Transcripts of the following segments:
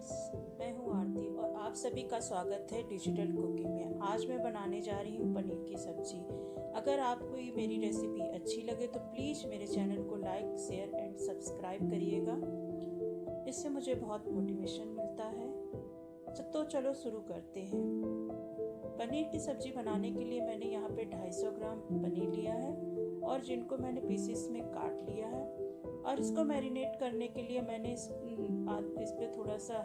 Friends, मैं हूं आरती और आप सभी का स्वागत है डिजिटल कुकिंग में। आज मैं बनाने जा रही हूं पनीर की सब्जी। अगर आपको ये मेरी रेसिपी अच्छी लगे तो प्लीज़ मेरे चैनल को लाइक, शेयर एंड सब्सक्राइब करिएगा। इससे मुझे बहुत मोटिवेशन मिलता है। तो चलो शुरू करते हैं। पनीर की सब्जी बनाने के लिए मैंने यहाँ पे 250 ग्राम पनीर लिया है और जिनको मैंने पीसेस में काट लिया है। और इसको मैरिनेट करने के लिए मैंने इस पे थोड़ा सा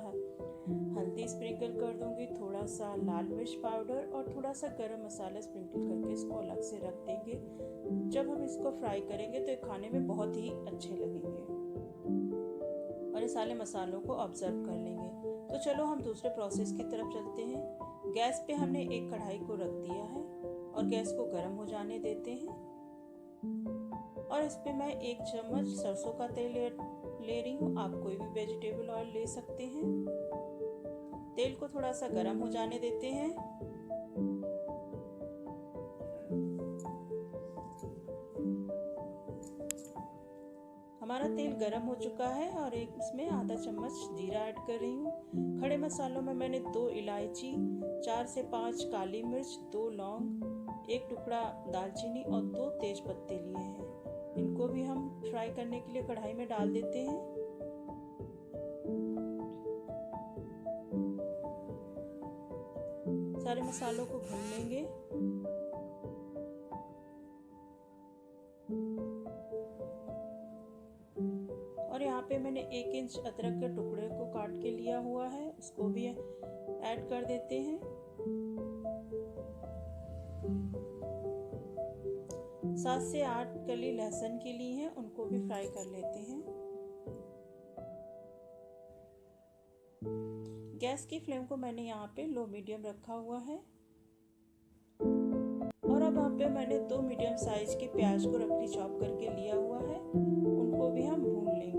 हल्दी स्प्रिंकल कर दूंगी, थोड़ा सा लाल मिर्च पाउडर और थोड़ा सा गरम मसाला स्प्रिंकल करके इसको अलग से रख देंगे। जब हम इसको फ्राई करेंगे तो ये खाने में बहुत ही अच्छे लगेंगे और ये सारे मसालों को ऑब्जर्व कर लेंगे। तो चलो हम दूसरे प्रोसेस की तरफ चलते हैं। गैस पे हमने एक कढ़ाई को रख दिया है और गैस को गर्म हो जाने देते हैं। और इस पे मैं 1 चम्मच सरसों का तेल ले रही हूँ। आप कोई भी वेजिटेबल ऑयल ले सकते हैं। तेल को थोड़ा सा गर्म हो जाने देते हैं। हमारा तेल गर्म हो चुका है और इसमें आधा चम्मच जीरा ऐड कर रही हूँ। खड़े मसालों में मैंने 2 इलायची, 4 से 5 काली मिर्च, 2 लौंग, 1 टुकड़ा दालचीनी और 2 तेज पत्ते लिए हैं। इनको भी हम फ्राई करने के लिए कढ़ाई में डाल देते हैं। सारे मसालों को भून लेंगे। और यहाँ पे मैंने 1 इंच अदरक के टुकड़े को काट के लिया हुआ है, उसको भी ऐड कर देते हैं। 7 से 8 कली लहसुन की ली हैं, उनको भी फ्राई कर लेते हैं। गैस की फ्लेम को मैंने यहाँ पे लो मीडियम रखा हुआ है। और अब यहाँ पे मैंने 2 मीडियम साइज के प्याज को रफली चॉप करके लिया हुआ है, उनको भी हम भून लेंगे।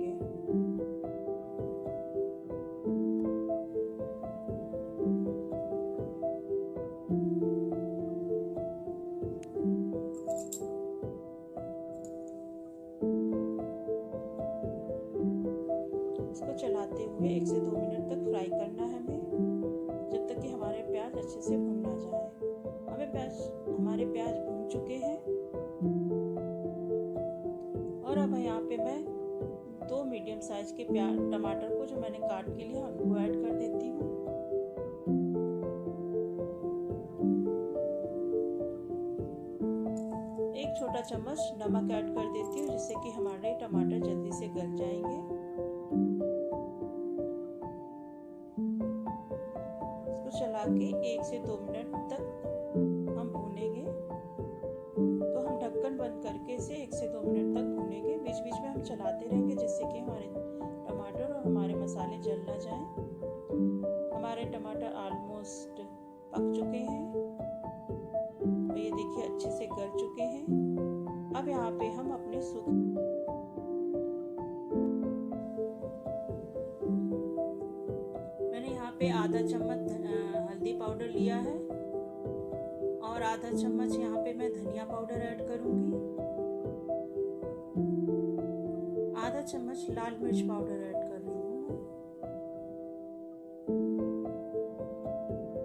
इसको चलाते हुए 1 से 2 मिनट तक फ्राई करना है हमें, जब तक कि हमारे प्याज अच्छे से भुन ना जाए। हमारे प्याज भुन चुके हैं। और अब यहाँ पे मैं 2 मीडियम साइज के टमाटर को जो मैंने काट के लिया उनको ऐड कर देती हूँ। एक छोटा चम्मच नमक ऐड कर देती हूँ, जिससे कि हमारे टमाटर जल्दी से गल जाएंगे। इसको चला के 1 से 2 मिनट तक हम भूनेंगे। तो हम ढक्कन बंद करके इसे 1 से 2 मिनट तक भूनेंगे। बीच बीच में हम चलाते रहेंगे, जिससे कि हमारे टमाटर और हमारे मसाले जल ना जाएं। हमारे टमाटर ऑलमोस्ट पक चुके हैं और ये देखिए अच्छे से गल चुके हैं। अब यहाँ पे हम अपने मैंने यहाँ पे आधा चम्मच हल्दी पाउडर लिया है और आधा चम्मच यहाँ पे मैं धनिया पाउडर ऐड करूंगी। आधा चम्मच लाल मिर्च पाउडर ऐड कर रही हूँ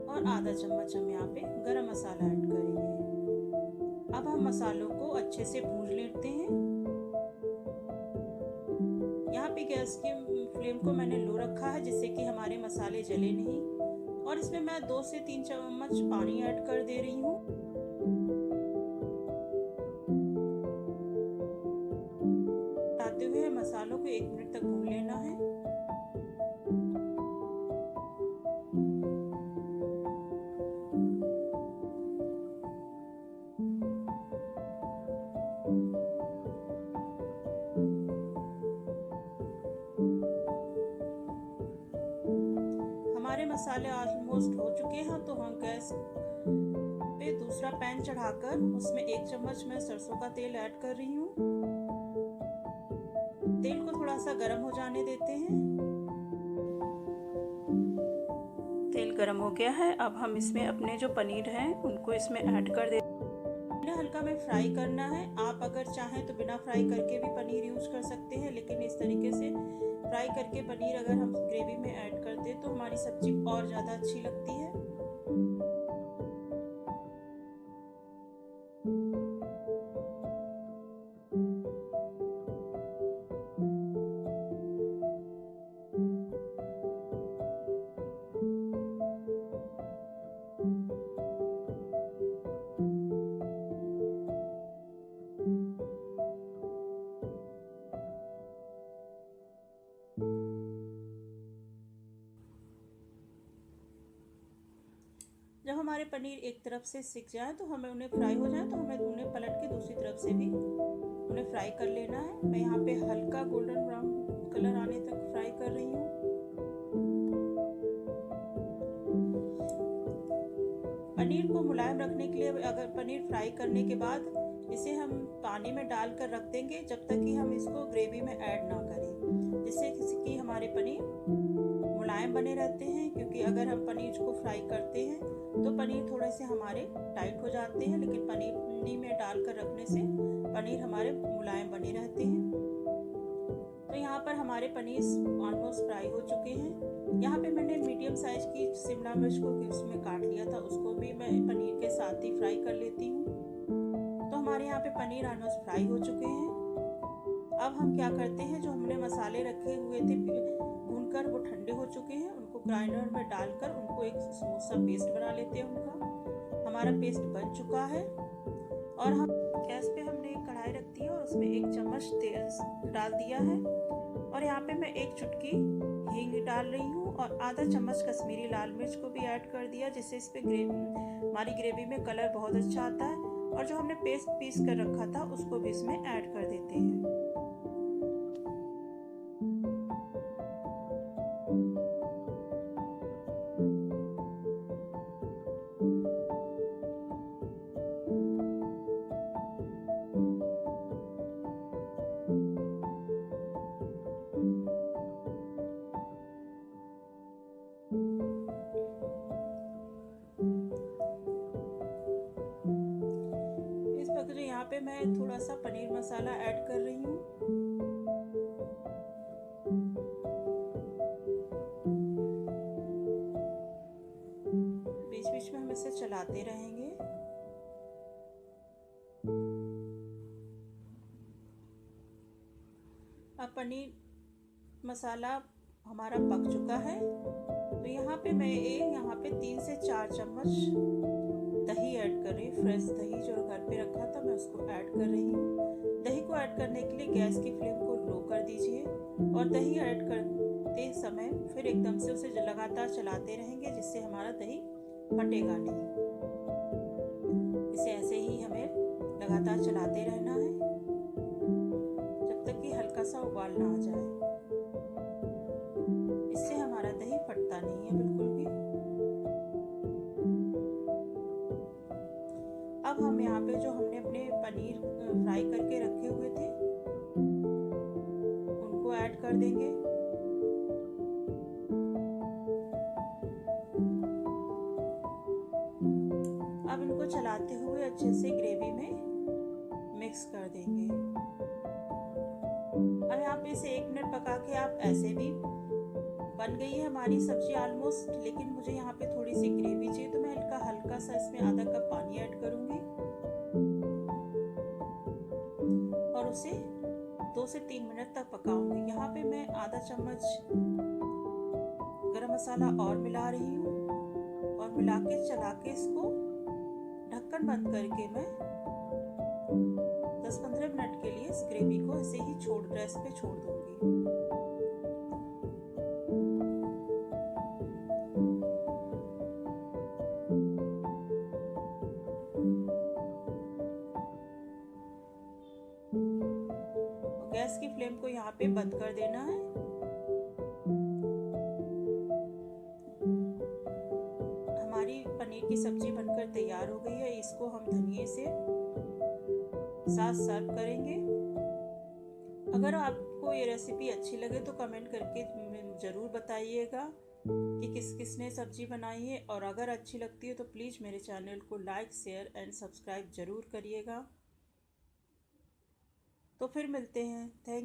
और आधा चम्मच हम यहाँ पे गरम मसाला ऐड करेंगे। अब हम मसालों को अच्छे से भून लेते हैं। यहाँ पे गैस की फ्लेम को मैंने लो रखा है, जिससे कि हमारे मसाले जले नहीं। और इसमें मैं 2 से 3 चम्मच पानी ऐड कर दे रही हूँ। डालते हुए मसालों को 1 मिनट तक भून लेना है। हमारे मसाले ऑलमोस्ट हो चुके हैं, तो हम गैस पे दूसरा पैन चढ़ाकर उसमें 1 चम्मच मैं सरसों का तेल ऐड कर रही हूँ। तेल को थोड़ा सा गर्म हो जाने देते हैं। तेल गर्म हो गया है। अब हम इसमें अपने जो पनीर हैं उनको इसमें ऐड कर देते हैं। हल्का में फ्राई करना है। आप अगर चाहें तो बिना फ्राई करके भी पनीर यूज कर सकते हैं, लेकिन इस तरीके से फ्राई करके पनीर अगर हम ग्रेवी में ऐड करते तो हमारी सब्जी और ज़्यादा अच्छी लगती है। जब हमारे पनीर एक तरफ से सिक जाए तो हमें उन्हें फ्राई हो जाए तो हमें उन्हें पलट के दूसरी तरफ से भी उन्हें फ्राई कर लेना है। मैं यहाँ पे हल्का गोल्डन ब्राउन कलर आने तक फ्राई कर रही हूँ। पनीर को मुलायम रखने के लिए अगर पनीर फ्राई करने के बाद इसे हम पानी में डालकर रख देंगे जब तक कि हम इसको ग्रेवी में ऐड ना करें, जिससे कि हमारे पनीर मुलायम बने रहते हैं। क्योंकि अगर हम पनीर को फ्राई करते हैं तो पनीर थोड़े से हमारे टाइट हो जाते हैं, लेकिन पनीर में डालकर रखने से पनीर हमारे मुलायम बने रहते हैं। तो यहाँ पर हमारे पनीर ऑलमोस्ट फ्राई हो चुके हैं। यहाँ पे मैंने मीडियम साइज की शिमला मिर्च को क्यूब्स में काट लिया था, उसको भी मैं पनीर के साथ ही फ्राई कर लेती हूँ। तो हमारे यहाँ पे पनीर ऑलमोस्ट फ्राई हो चुके हैं। अब हम क्या करते हैं, जो हमने मसाले रखे हुए थे भूनकर वो ठंडे हो चुके हैं, उनको ग्राइंडर में डालकर उनको एक स्मूथ सा पेस्ट बना लेते हैं। उनका हमारा पेस्ट बन चुका है और हम गैस पे हमने एक कढ़ाई रख दी है और उसमें 1 चम्मच तेल डाल दिया है और यहाँ पे मैं 1 चुटकी हींग डाल रही हूँ और आधा चम्मच कश्मीरी लाल मिर्च को भी ऐड कर दिया, जिससे इस पे हमारी ग्रेवी में कलर बहुत अच्छा आता है। और जो हमने पेस्ट पीस कर रखा था उसको भी इसमें ऐड कर देते हैं। इस वक्त यहाँ पे मैं थोड़ा सा पनीर मसाला ऐड कर रही हूँ। बीच बीच में हम इसे चलाते रहेंगे। अब पनीर मसाला हमारा पक चुका है, तो यहाँ पे मैं यहाँ पे 3 से 4 चम्मच दही ऐड कर रही हूँ। फ्रेश दही जो घर पे रखा था मैं उसको ऐड कर रही हूँ। दही को ऐड करने के लिए गैस की फ्लेम को लो कर दीजिए और दही ऐड करते समय फिर एकदम से उसे लगातार चलाते रहेंगे, जिससे हमारा दही फटेगा नहीं। इसे ऐसे ही हमें लगातार चलाते रहना है जब तक कि हल्का सा उबाल ना आ जाए। इससे हमारा दही फटता नहीं है बिल्कुल भी। अब हम यहाँ पे जो हमने अपने पनीर फ्राई करके रखे हुए थे उनको ऐड कर देंगे। अब इनको चलाते हुए अच्छे से ग्रेवी में मिक्स कर देंगे। अब यहाँ पे इसे 1 मिनट पका के आप ऐसे भी बन गई है हमारी सब्जी ऑलमोस्ट, लेकिन मुझे यहाँ पे थोड़ी सी ग्रेवी चाहिए तो मैं हल्का सा इसमें आधा कप पानी ऐड करूंगी और उसे 2 से 3 मिनट तक पकाऊंगी। यहाँ पे मैं आधा चम्मच गरम मसाला और मिला रही हूँ और मिला के चला के इसको ढक्कन बंद करके मैं 10-15 मिनट के लिए इस ग्रेवी को ऐसे ही गैस पे छोड़ दूंगी। गैस की फ्लेम को यहाँ पे बंद कर देना है। हमारी पनीर की सब्जी बनकर तैयार हो गई है। इसको हम धनिये से साथ सर्व करेंगे। अगर आपको ये रेसिपी अच्छी लगे तो कमेंट करके ज़रूर बताइएगा कि किसने सब्जी बनाई है, और अगर अच्छी लगती है तो प्लीज़ मेरे चैनल को लाइक, शेयर एंड सब्सक्राइब ज़रूर करिएगा। तो फिर मिलते हैं। थैंक